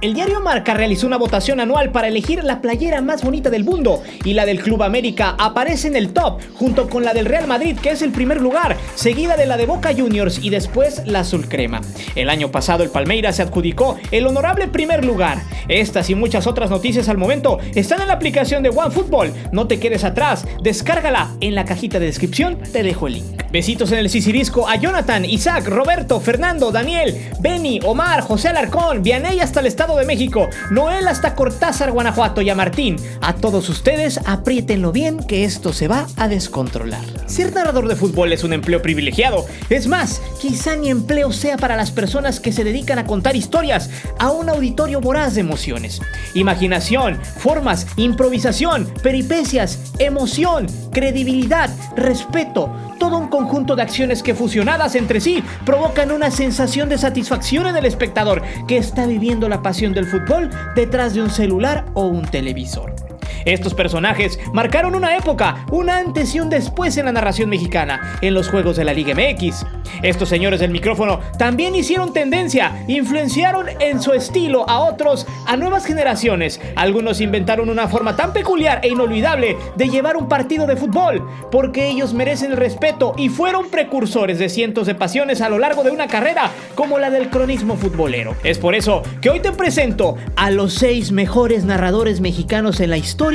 El diario Marca realizó una votación anual para elegir la playera más bonita del mundo y la del Club América aparece en el top junto con la del Real Madrid, que es el primer lugar, seguida de la de Boca Juniors y después la azul crema. El año pasado el Palmeiras se adjudicó el honorable primer lugar. Estas y muchas otras noticias al momento están en la aplicación de OneFootball. No te quedes atrás, descárgala, en la cajita de descripción te dejo el link. Besitos en el sisirisco a Jonathan, Isaac, Roberto, Fernando, Daniel, Benny, Omar, José Alarcón, Vianey hasta el Estado de México, Noel hasta Cortázar, Guanajuato y a Martín. A todos ustedes, apriétenlo bien que esto se va a descontrolar. Ser narrador de fútbol es un empleo privilegiado. Es más, quizá ni empleo sea para las personas que se dedican a contar historias a un auditorio voraz de emociones. Imaginación, formas, improvisación, peripecias, emoción, credibilidad, respeto. Todo un conjunto de acciones que fusionadas entre sí provocan una sensación de satisfacción en el espectador que está viviendo la pasión del fútbol detrás de un celular o un televisor. Estos personajes marcaron una época, un antes y un después en la narración mexicana, en los juegos de la Liga MX. Estos señores del micrófono también hicieron tendencia, influenciaron en su estilo a otros, a nuevas generaciones. Algunos inventaron una forma tan peculiar e inolvidable de llevar un partido de fútbol, porque ellos merecen el respeto y fueron precursores de cientos de pasiones a lo largo de una carrera como la del cronismo futbolero. Es por eso que hoy te presento a los 6 mejores narradores mexicanos en la historia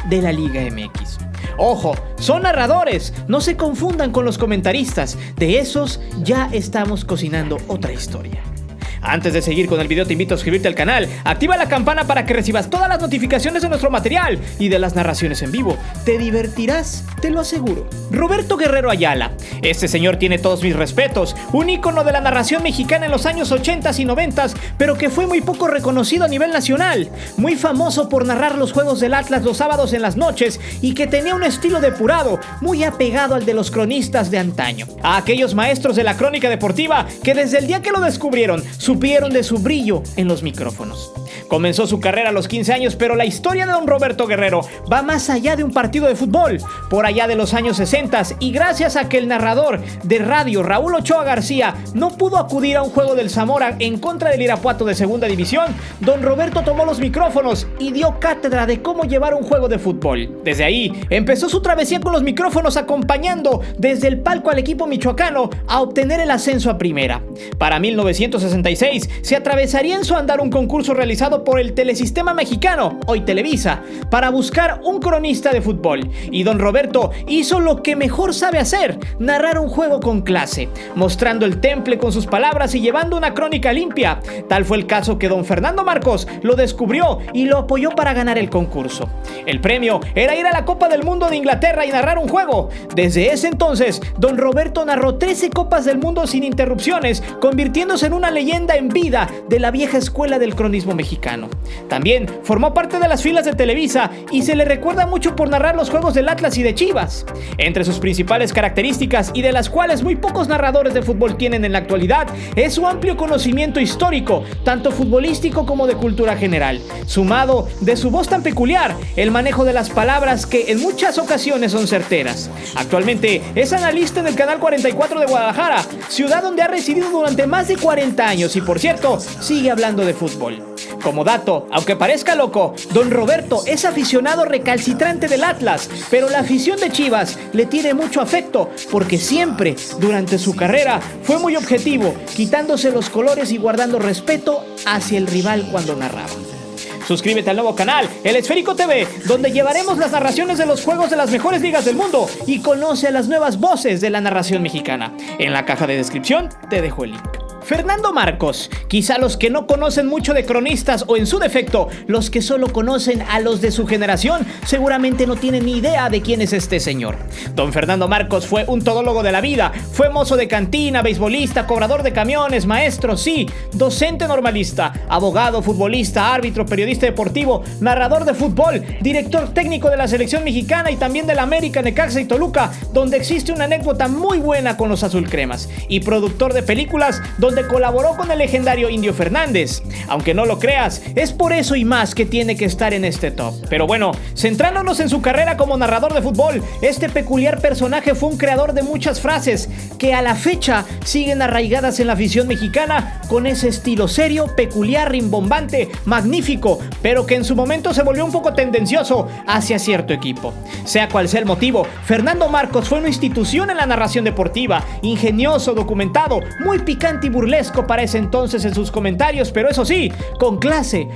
de la Liga MX. Ojo, son narradores, no se confundan con los comentaristas. De esos ya estamos cocinando otra historia. Antes de seguir con el video te invito a suscribirte al canal, activa la campana para que recibas todas las notificaciones de nuestro material y de las narraciones en vivo. Te divertirás, te lo aseguro. Roberto Guerrero Ayala. Este señor tiene todos mis respetos, un ícono de la narración mexicana en los años 80s y 90s, pero que fue muy poco reconocido a nivel nacional. Muy famoso por narrar los juegos del Atlas los sábados en las noches y que tenía un estilo depurado, muy apegado al de los cronistas de antaño. A aquellos maestros de la crónica deportiva que desde el día que lo descubrieron, supieron de su brillo en los micrófonos. Comenzó su carrera a los 15 años, pero la historia de don Roberto Guerrero va más allá de un partido de fútbol, por allá de los años 60, y gracias a que el narrador de radio Raúl Ochoa García no pudo acudir a un juego del Zamora en contra del Irapuato de segunda división, don Roberto tomó los micrófonos y dio cátedra de cómo llevar un juego de fútbol. Desde ahí empezó su travesía con los micrófonos, acompañando desde el palco al equipo michoacano a obtener el ascenso a primera. Para 1966 se atravesaría en su andar un concurso realizado por el Telesistema Mexicano, hoy Televisa, para buscar un cronista de fútbol. Y don Roberto hizo lo que mejor sabe hacer, narrar un juego con clase, mostrando el temple con sus palabras y llevando una crónica limpia. Tal fue el caso que don Fernando Marcos lo descubrió y lo apoyó para ganar el concurso. El premio era ir a la Copa del Mundo de Inglaterra y narrar un juego. Desde ese entonces, don Roberto narró 13 Copas del Mundo sin interrupciones, convirtiéndose en una leyenda en vida de la vieja escuela del cronismo mexicano. También formó parte de las filas de Televisa y se le recuerda mucho por narrar los juegos del Atlas y de Chivas. Entre sus principales características, y de las cuales muy pocos narradores de fútbol tienen en la actualidad, es su amplio conocimiento histórico, tanto futbolístico como de cultura general, sumado de su voz tan peculiar, el manejo de las palabras que en muchas ocasiones son certeras. Actualmente es analista en el Canal 44 de Guadalajara, ciudad donde ha residido durante más de 40 años y, por cierto, sigue hablando de fútbol. Como dato, aunque parezca loco, don Roberto es aficionado recalcitrante del Atlas, pero la afición de Chivas le tiene mucho afecto porque siempre, durante su carrera, fue muy objetivo, quitándose los colores y guardando respeto hacia el rival cuando narraba. Suscríbete al nuevo canal, El Esférico TV, donde llevaremos las narraciones de los juegos de las mejores ligas del mundo y conoce a las nuevas voces de la narración mexicana. En la caja de descripción te dejo el link. Fernando Marcos, quizá los que no conocen mucho de cronistas o en su defecto, los que solo conocen a los de su generación, seguramente no tienen ni idea de quién es este señor. Don Fernando Marcos fue un todólogo de la vida, fue mozo de cantina, beisbolista, cobrador de camiones, maestro, sí, docente normalista, abogado, futbolista, árbitro, periodista deportivo, narrador de fútbol, director técnico de la selección mexicana y también de la América, Necaxa y Toluca, donde existe una anécdota muy buena con los azulcremas, y productor de películas donde donde colaboró con el legendario Indio Fernández. Aunque no lo creas, es por eso y más que tiene que estar en este top. Pero bueno, centrándonos en su carrera como narrador de fútbol, este peculiar personaje fue un creador de muchas frases que a la fecha siguen arraigadas en la afición mexicana, con ese estilo serio, peculiar, rimbombante, magnífico, pero que en su momento se volvió un poco tendencioso hacia cierto equipo. Sea cual sea el motivo, Fernando Marcos fue una institución en la narración deportiva, ingenioso, documentado, muy picante y burlesco para ese entonces en sus comentarios, pero eso sí, con clase,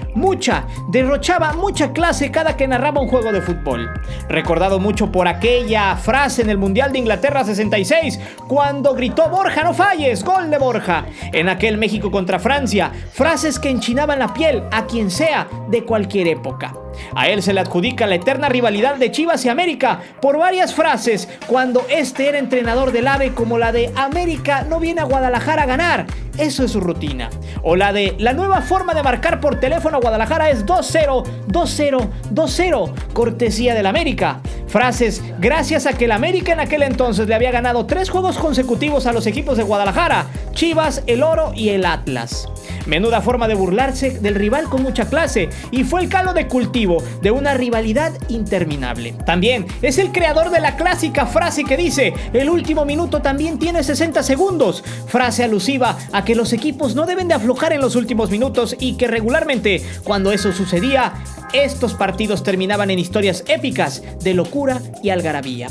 derrochaba mucha clase cada que narraba un juego de fútbol. Recordado mucho por aquella frase en el Mundial de Inglaterra 66, cuando gritó: "Borja, no falles, gol de Borja", en aquel México contra Francia, frases que enchinaban la piel a quien sea de cualquier época. A él se le adjudica la eterna rivalidad de Chivas y América por varias frases cuando este era entrenador del AVE, como la de "América no viene a Guadalajara a ganar, eso es su rutina", o la de "la nueva forma de marcar por teléfono a Guadalajara es 2-0, 2-0, 2-0, cortesía del América". Frases gracias a que el América en aquel entonces le había ganado 3 juegos consecutivos a los equipos de Guadalajara, Chivas, el Oro y el Atlas. Menuda forma de burlarse del rival con mucha clase, y fue el caldo de cultivo de una rivalidad interminable. También es el creador de la clásica frase que dice: "El último minuto también tiene 60 segundos", frase alusiva a que los equipos no deben de aflojar en los últimos minutos y que regularmente, cuando eso sucedía, estos partidos terminaban en historias épicas de locura y algarabía.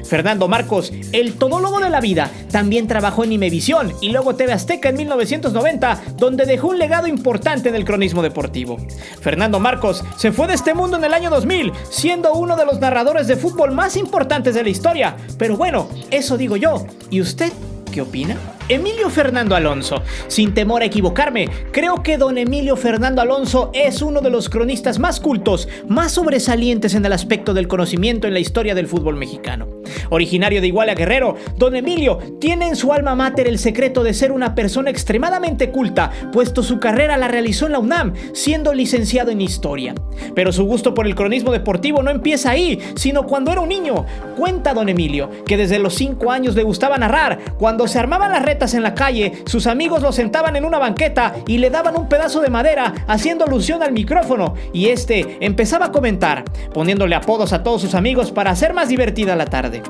Fernando Marcos, el todólogo de la vida, también trabajó en Imevisión y luego TV Azteca en 1990, donde dejó un legado importante en el cronismo deportivo. Fernando Marcos se fue de este mundo en el año 2000, siendo uno de los narradores de fútbol más importantes de la historia. Pero bueno, eso digo yo. ¿Y usted qué opina? Emilio Fernando Alonso. Sin temor a equivocarme, creo que don Emilio Fernando Alonso es uno de los cronistas más cultos, más sobresalientes en el aspecto del conocimiento en la historia del fútbol mexicano. Originario de Iguala, Guerrero, don Emilio tiene en su alma mater el secreto de ser una persona extremadamente culta, puesto su carrera la realizó en la UNAM, siendo licenciado en Historia. Pero su gusto por el cronismo deportivo no empieza ahí, sino cuando era un niño. Cuenta don Emilio que desde los 5 años le gustaba narrar. Cuando se armaban las retas en la calle, sus amigos lo sentaban en una banqueta y le daban un pedazo de madera haciendo alusión al micrófono, y este empezaba a comentar, poniéndole apodos a todos sus amigos para hacer más divertida la tarde.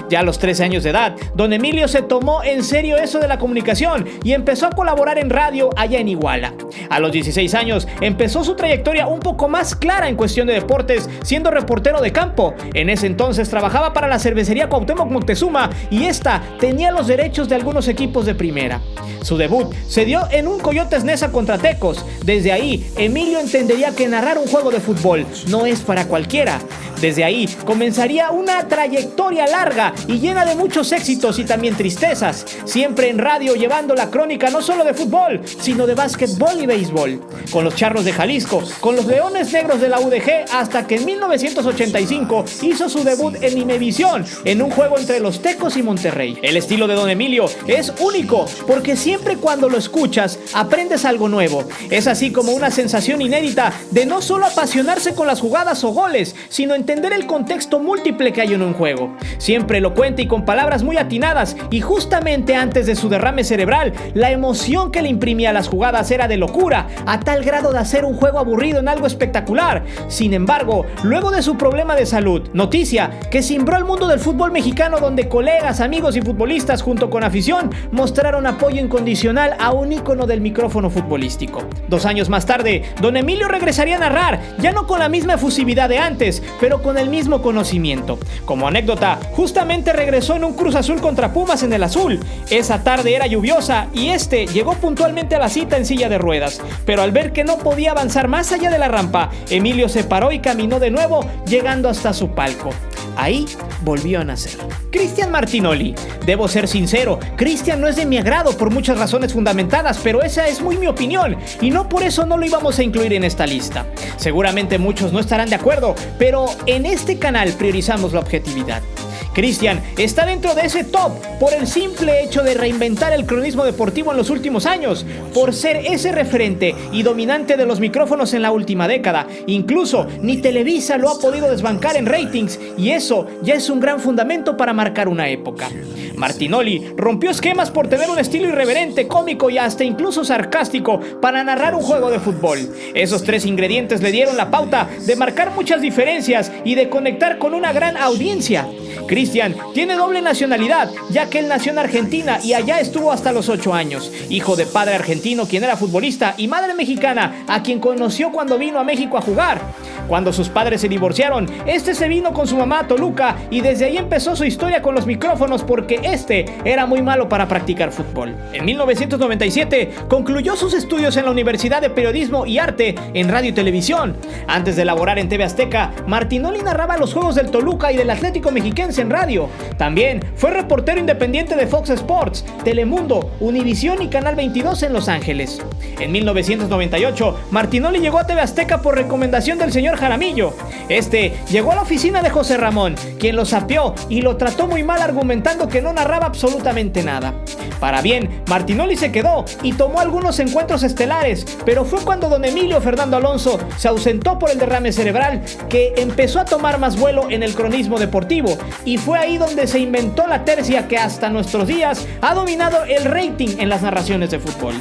Ya a los 13 años de edad, don Emilio se tomó en serio eso de la comunicación y empezó a colaborar en radio allá en Iguala. A los 16 años empezó su trayectoria un poco más clara en cuestión de deportes, siendo reportero de campo. En ese entonces trabajaba para la cervecería Cuauhtémoc Moctezuma y esta tenía los derechos de algunos equipos de primera. Su debut se dio en un Coyotes Neza contra Tecos. Desde ahí, Emilio entendería que narrar un juego de fútbol no es para cualquiera. Desde ahí comenzaría una trayectoria larga y llena de muchos éxitos y también tristezas, siempre en radio llevando la crónica no solo de fútbol, sino de básquetbol y béisbol, con los Charros de Jalisco, con los Leones Negros de la UDG, hasta que en 1985 hizo su debut en Imevisión, en un juego entre los Tecos y Monterrey. El estilo de don Emilio es único, porque siempre cuando lo escuchas aprendes algo nuevo. Es así como una sensación inédita de no solo apasionarse con las jugadas o goles, sino entender el contexto múltiple que hay en un juego. Siempre elocuente y con palabras muy atinadas, y justamente antes de su derrame cerebral, la emoción que le imprimía a las jugadas era de locura, a tal grado de hacer un juego aburrido en algo espectacular. Sin embargo, luego de su problema de salud, noticia que cimbró al mundo del fútbol mexicano, donde colegas, amigos y futbolistas junto con afición mostraron apoyo incondicional a un ícono del micrófono futbolístico. 2 años más tarde, don Emilio regresaría a narrar, ya no con la misma efusividad de antes, pero con el mismo conocimiento. Como anécdota, justamente regresó en un Cruz Azul contra Pumas en el Azul. Esa tarde era lluviosa y este llegó puntualmente a la cita en silla de ruedas, pero al ver que no podía avanzar más allá de la rampa, Emilio se paró y caminó de nuevo, llegando hasta su palco. Ahí volvió a nacer Cristian Martinoli. Debo ser sincero, Cristian no es de mi agrado por muchas razones fundamentadas, pero esa es muy mi opinión y no por eso no lo íbamos a incluir en esta lista. Seguramente muchos no estarán de acuerdo, pero en este canal priorizamos la objetividad. Cristian está dentro de ese top por el simple hecho de reinventar el cronismo deportivo en los últimos años, por ser ese referente y dominante de los micrófonos en la última década. Incluso ni Televisa lo ha podido desbancar en ratings, y eso ya es un gran fundamento para marcar una época. Martinoli rompió esquemas por tener un estilo irreverente, cómico y hasta incluso sarcástico para narrar un juego de fútbol. Esos tres ingredientes le dieron la pauta de marcar muchas diferencias y de conectar con una gran audiencia. Cristian tiene doble nacionalidad, ya que él nació en Argentina y allá estuvo hasta los 8 años. Hijo de padre argentino, quien era futbolista, y madre mexicana, a quien conoció cuando vino a México a jugar. Cuando sus padres se divorciaron, este se vino con su mamá a Toluca y desde ahí empezó su historia con los micrófonos, porque este era muy malo para practicar fútbol. En 1997 concluyó sus estudios en la Universidad de Periodismo y Arte en Radio y Televisión. Antes de laborar en TV Azteca, Martinoli narraba los juegos del Toluca y del Atlético Mexiquense en radio. También fue reportero independiente de Fox Sports, Telemundo, Univisión y Canal 22 en Los Ángeles. En 1998, Martinoli llegó a TV Azteca por recomendación del señor Jaramillo. Este llegó a la oficina de José Ramón, quien lo sapeó y lo trató muy mal, argumentando que no narraba absolutamente nada. Para bien, Martinoli se quedó y tomó algunos encuentros estelares, pero fue cuando don Emilio Fernando Alonso se ausentó por el derrame cerebral que empezó a tomar más vuelo en el cronismo deportivo, y fue ahí donde se inventó la tercia que hasta nuestros días ha dominado el rating en las narraciones de fútbol.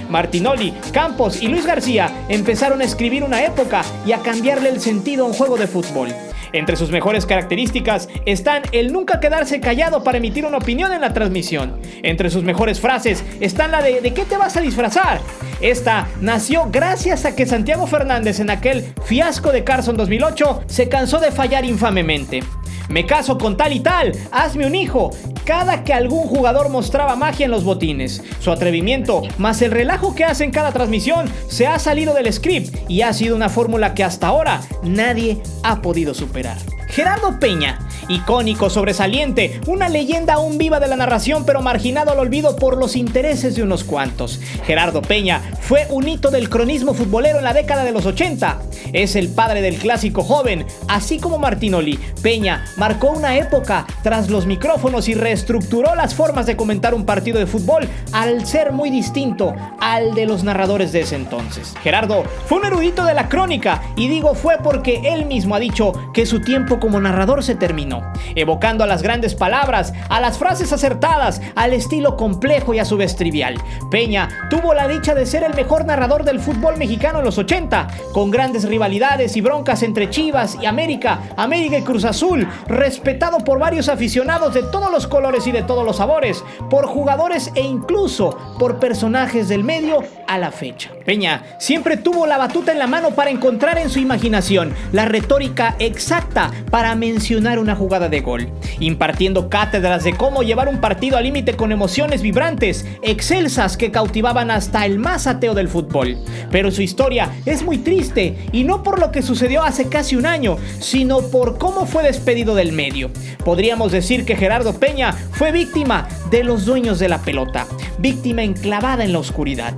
Martinoli, Campos y Luis García empezaron a escribir una época y a cambiarle el sentido a un juego de fútbol. Entre sus mejores características están el nunca quedarse callado para emitir una opinión en la transmisión. Entre sus mejores frases están la de ¿de qué te vas a disfrazar? Esta nació gracias a que Santiago Fernández, en aquel fiasco de Carson 2008, se cansó de fallar infamemente. Me caso con tal y tal, hazme un hijo. Cada que algún jugador mostraba magia en los botines. Su atrevimiento, más el relajo que hace en cada transmisión, se ha salido del script y ha sido una fórmula que hasta ahora nadie ha podido superar. Gerardo Peña, icónico, sobresaliente, una leyenda aún viva de la narración, pero marginado al olvido por los intereses de unos cuantos. Gerardo Peña fue un hito del cronismo futbolero en la década de los 80. Es el padre del clásico joven, así como Martinoli. Peña marcó una época tras los micrófonos y reestructuró las formas de comentar un partido de fútbol al ser muy distinto al de los narradores de ese entonces. Gerardo fue un erudito de la crónica, y digo fue porque él mismo ha dicho que su tiempo como narrador se terminó, evocando a las grandes palabras, a las frases acertadas, al estilo complejo y a su vez trivial. Peña tuvo la dicha de ser el mejor narrador del fútbol mexicano en los 80, con grandes rivalidades y broncas entre Chivas y América y Cruz Azul, respetado por varios aficionados de todos los colores y de todos los sabores, por jugadores e incluso por personajes del medio a la fecha. Peña siempre tuvo la batuta en la mano para encontrar en su imaginación la retórica exacta para mencionar una jugada de gol, impartiendo cátedras de cómo llevar un partido al límite con emociones vibrantes, excelsas, que cautivaban hasta el más ateo del fútbol. Pero su historia es muy triste, y no por lo que sucedió hace casi un año, sino por cómo fue despedido del medio. Podríamos decir que Gerardo Peña fue víctima de los dueños de la pelota, víctima enclavada en la oscuridad.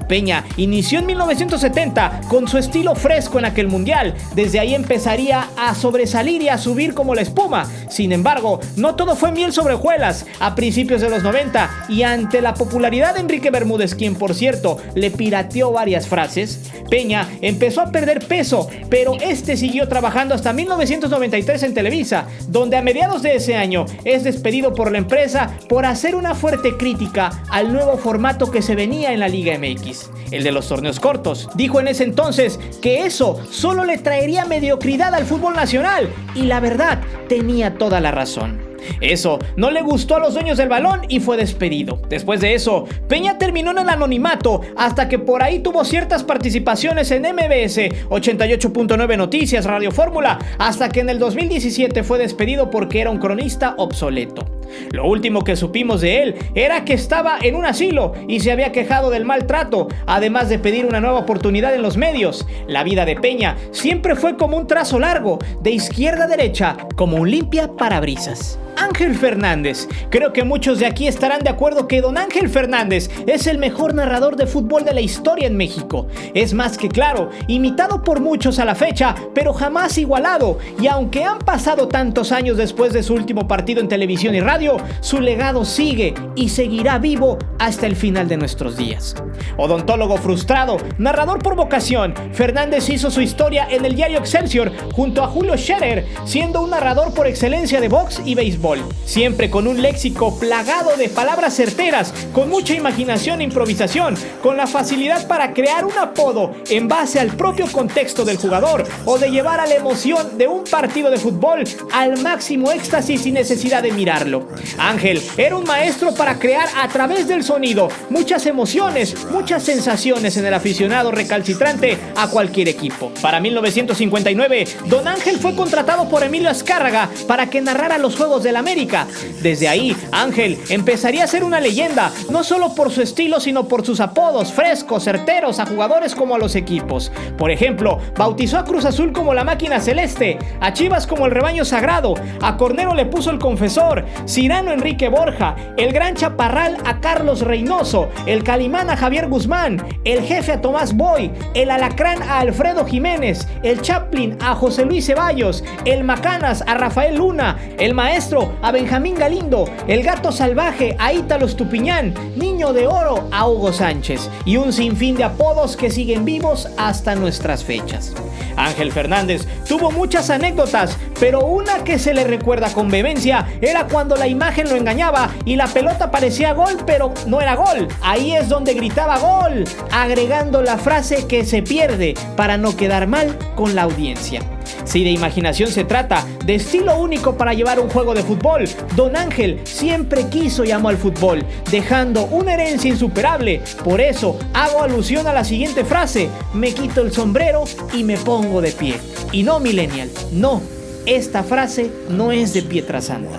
Peña inició en 1970 con su estilo fresco en aquel mundial. Desde ahí empezaría a sobresalir y a subir como la espuma. Sin embargo, no todo fue miel sobre hojuelas. A principios de los 90, y ante la popularidad de Enrique Bermúdez, quien por cierto le pirateó varias frases, Peña empezó a perder peso, pero este siguió trabajando hasta 1993 en Televisa, donde a mediados de ese año es despedido por la empresa por hacer una fuerte crítica al nuevo formato que se venía en la Liga MX, el de los torneos cortos. Dijo en ese entonces que eso solo le traería mediocridad al fútbol nacional, y la verdad, tenía toda la razón. Eso no le gustó a los dueños del balón y fue despedido. Después de eso, Peña terminó en el anonimato, hasta que por ahí tuvo ciertas participaciones en MBS 88.9 Noticias, Radio Fórmula, hasta que en el 2017 fue despedido porque era un cronista obsoleto. Lo último que supimos de él era que estaba en un asilo y se había quejado del maltrato, además de pedir una nueva oportunidad en los medios. La vida de Peña siempre fue como un trazo largo, de izquierda a derecha, como un limpia parabrisas. Ángel Fernández. Creo que muchos de aquí estarán de acuerdo que don Ángel Fernández es el mejor narrador de fútbol de la historia en México. Es más que claro, imitado por muchos a la fecha, pero jamás igualado. Y aunque han pasado tantos años después de su último partido en televisión y radio, su legado sigue y seguirá vivo hasta el final de nuestros días. Odontólogo frustrado, narrador por vocación, Fernández hizo su historia en el diario Excelsior junto a Julio Scherer, siendo un narrador por excelencia de box y béisbol. Siempre con un léxico plagado de palabras certeras, con mucha imaginación e improvisación, con la facilidad para crear un apodo en base al propio contexto del jugador o de llevar a la emoción de un partido de fútbol al máximo éxtasis sin necesidad de mirarlo. Ángel era un maestro para crear a través del sonido muchas emociones, muchas sensaciones en el aficionado recalcitrante a cualquier equipo. Para 1959, don Ángel fue contratado por Emilio Azcárraga para que narrara los Juegos de la América. Desde ahí, Ángel empezaría a ser una leyenda, no solo por su estilo, sino por sus apodos frescos, certeros a jugadores como a los equipos. Por ejemplo, bautizó a Cruz Azul como la máquina celeste, a Chivas como el rebaño sagrado, a Cornero le puso el confesor, Cirano Enrique Borja, el gran Chaparral a Carlos Reynoso, el Calimán a Javier Guzmán, el Jefe a Tomás Boy, el Alacrán a Alfredo Jiménez, el Chaplin a José Luis Ceballos, el Macanas a Rafael Luna, el Maestro a Benjamín Galindo, el Gato Salvaje a Ítalo Estupiñán, Niño de Oro a Hugo Sánchez y un sinfín de apodos que siguen vivos hasta nuestras fechas. Ángel Fernández tuvo muchas anécdotas, pero una que se le recuerda con vehemencia era cuando la imagen lo engañaba y la pelota parecía gol, pero no era gol. Ahí es donde gritaba gol, agregando la frase que se pierde para no quedar mal con la audiencia. Si de imaginación se trata, de estilo único para llevar un juego de fútbol, don Ángel siempre quiso y amó al fútbol, dejando una herencia insuperable. Por eso hago alusión a la siguiente frase: me quito el sombrero y me pongo de pie. Y no, millennial, no, esta frase no es de Pietrasanta.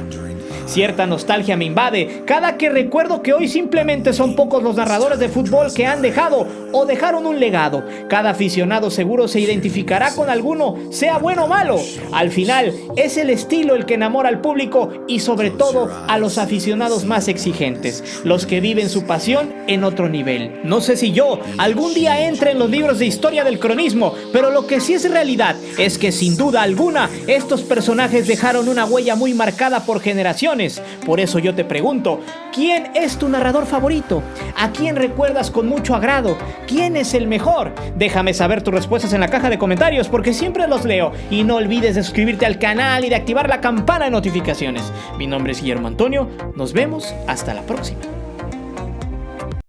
Cierta nostalgia me invade cada que recuerdo que hoy simplemente son pocos los narradores de fútbol que han dejado o dejaron un legado. Cada aficionado seguro se identificará con alguno, sea bueno o malo. Al final, es el estilo el que enamora al público y sobre todo a los aficionados más exigentes, los que viven su pasión en otro nivel. No sé si yo algún día entre en los libros de historia del cronismo, pero lo que sí es realidad es que sin duda alguna estos personajes dejaron una huella muy marcada por generaciones. Por eso yo te pregunto, ¿quién es tu narrador favorito? ¿A quién recuerdas con mucho agrado? ¿Quién es el mejor? Déjame saber tus respuestas en la caja de comentarios porque siempre los leo. Y no olvides de suscribirte al canal y de activar la campana de notificaciones. Mi nombre es Guillermo Antonio. Nos vemos hasta la próxima.